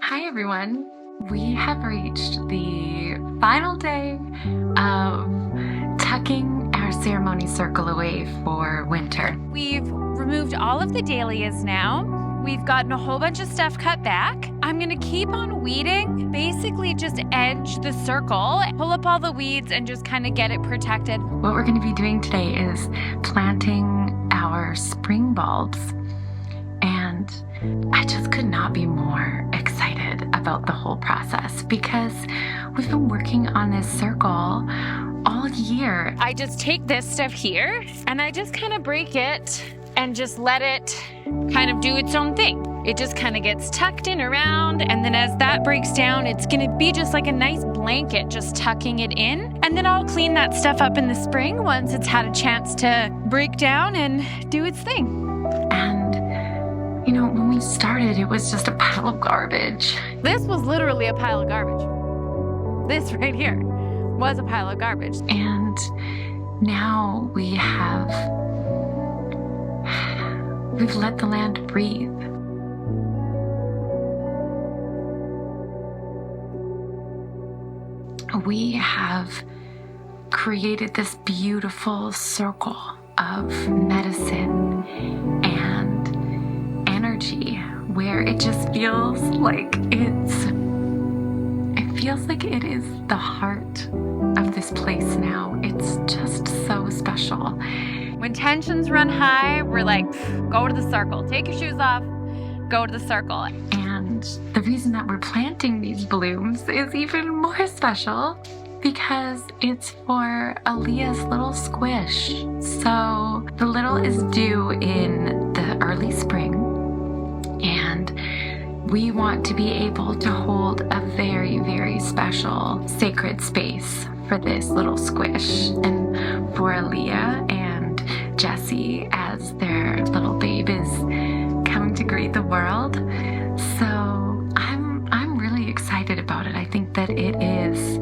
Hi everyone. We have reached the final day of tucking our ceremony circle away for winter. We've removed all of the dahlias now. We've gotten a whole bunch of stuff cut back. I'm gonna keep on weeding, basically just edge the circle, pull up all the weeds and just kind of get it protected. What we're going to be doing today is planting our spring bulbs, and I just could not be more excited about the whole process because we've been working on this circle all year. I just take this stuff here and I just kind of break it and just let it kind of do its own thing. It just kind of gets tucked in around, and then as that breaks down, it's gonna be just like a nice blanket, just tucking it in. And then I'll clean that stuff up in the spring once it's had a chance to break down and do its thing. And when we started, it was just a pile of garbage. This was literally a pile of garbage. This right here was a pile of garbage. And now we've let the land breathe. We have created this beautiful circle of medicine and energy where it just feels like it is the heart of this place now. It's just so special. When tensions run high, we're like, go to the circle. Take your shoes off, go to the circle. And the reason that we're planting these blooms is even more special because it's for Aaliyah's little squish. So the little is due in the early spring, and we want to be able to hold a very, very special sacred space for this little squish and for Aaliyah and Jessie as their little babe is coming to greet the world. So I'm really excited about it. I think that it is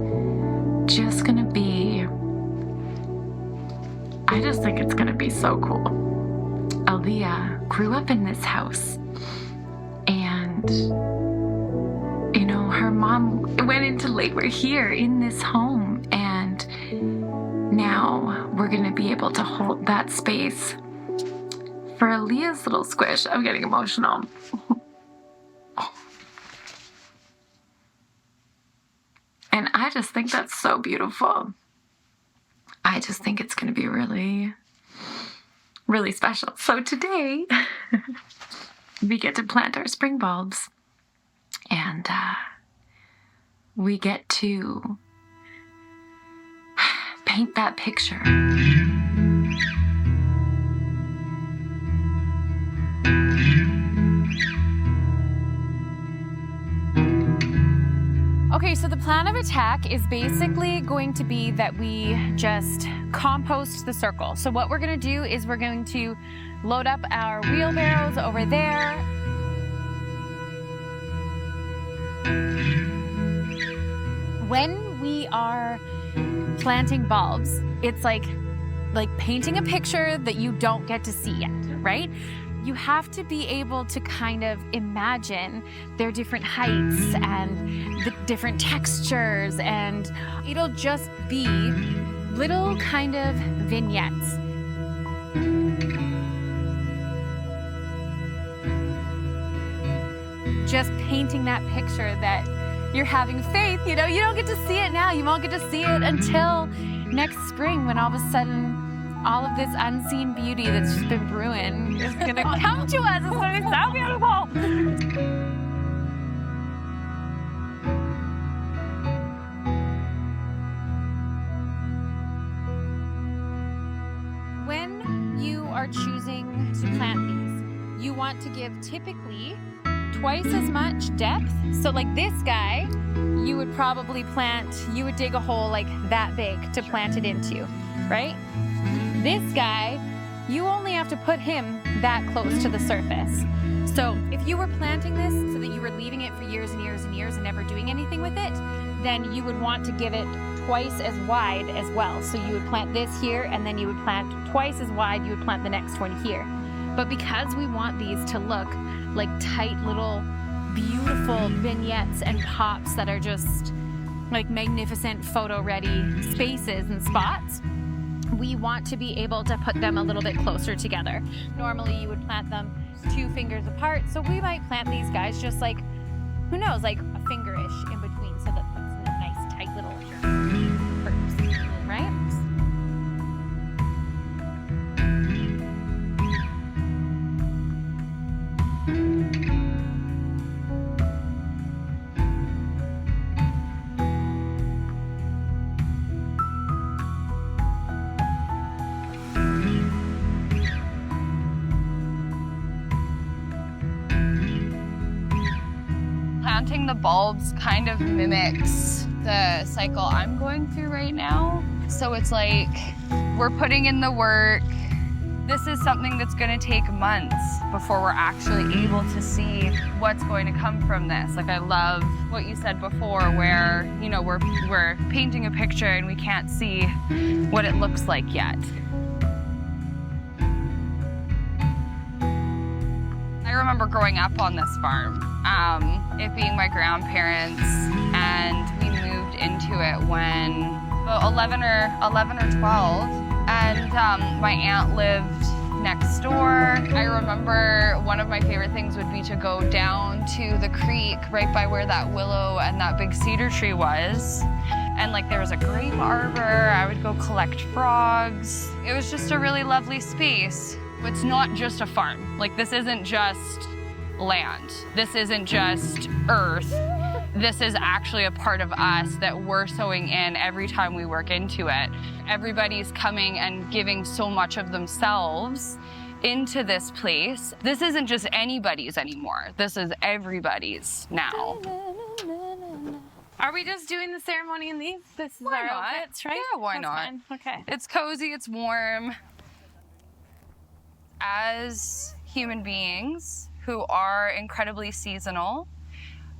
just gonna be, I just think it's gonna be so cool. Aaliyah grew up in this house, and her mom went into labor here in this home, and now we're gonna be able to hold that space for Aaliyah's little squish. I'm getting emotional. And I just think that's so beautiful. I just think it's going to be really, really special. So today, we get to plant our spring bulbs, and we get to paint that picture. Okay, so the plan of attack is basically going to be that we just compost the circle. So what we're going to do is we're going to load up our wheelbarrows over there. When we are planting bulbs, it's like painting a picture that you don't get to see yet, right? You have to be able to kind of imagine their different heights and the different textures, and it'll just be little kind of vignettes. Just painting that picture that you're having faith. You don't get to see it now. You won't get to see it until next spring, when all of a sudden all of this unseen beauty that's just been brewing is gonna come to us. It's gonna be so beautiful. When you are choosing to plant these, you want to give typically twice as much depth. So like this guy, you would probably dig a hole like that big to plant it into, right? This guy, you only have to put him that close to the surface. So if you were planting this so that you were leaving it for years and years and years and never doing anything with it, then you would want to give it twice as wide as well. So you would plant this here, and then you would plant twice as wide, you would plant the next one here. But because we want these to look like tight little beautiful vignettes and pops that are just like magnificent photo ready spaces and spots, we want to be able to put them a little bit closer together. Normally you would plant them 2 fingers apart, so we might plant these guys just like, who knows, like a fingerish in between, so that it's a nice tight little curves, right? Planting the bulbs kind of mimics the cycle I'm going through right now. So it's like we're putting in the work. This is something that's going to take months before we're actually able to see what's going to come from this. Like, I love what you said before, where, you know, we're painting a picture and we can't see what it looks like yet. I remember growing up on this farm, it being my grandparents, and we moved into it when about 11 or 12, and my aunt lived next door. I remember one of my favorite things would be to go down to the creek right by where that willow and that big cedar tree was, and like there was a grape arbor. I would go collect frogs. It was just a really lovely space. It's not just a farm. Like, this isn't just land. This isn't just earth. This is actually a part of us that we're sewing in every time we work into it. Everybody's coming and giving so much of themselves into this place. This isn't just anybody's anymore. This is everybody's now. Are we just doing the ceremony in these? This is Why our not? outfits, right? Yeah, why That's not? fine. Okay. It's cozy, it's warm. As human beings who are incredibly seasonal,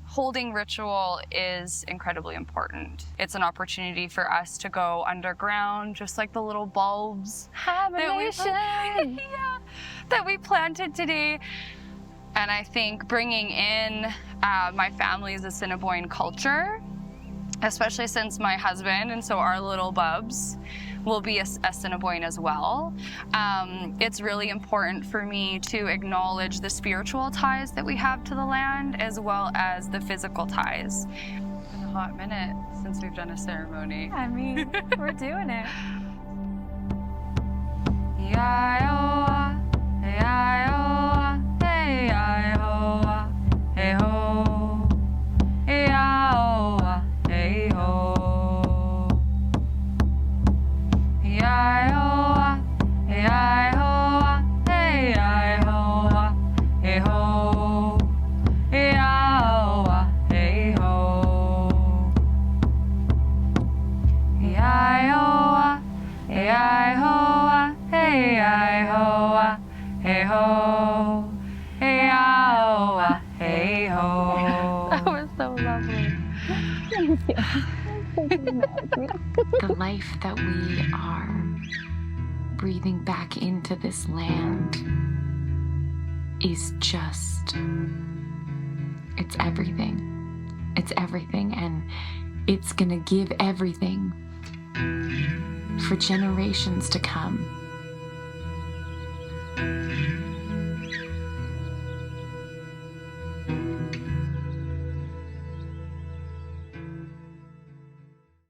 holding ritual is incredibly important. It's an opportunity for us to go underground, just like the little bulbs that we planted today. And I think bringing in my family's Assiniboine culture, especially since my husband and so our little bubs will be Assiniboine as well. It's really important for me to acknowledge the spiritual ties that we have to the land, as well as the physical ties. It's been a hot minute since we've done a ceremony. I mean, we're doing it. That was so lovely. The life that we are breathing back into this land is just, it's everything. It's everything, and it's gonna give everything for generations to come.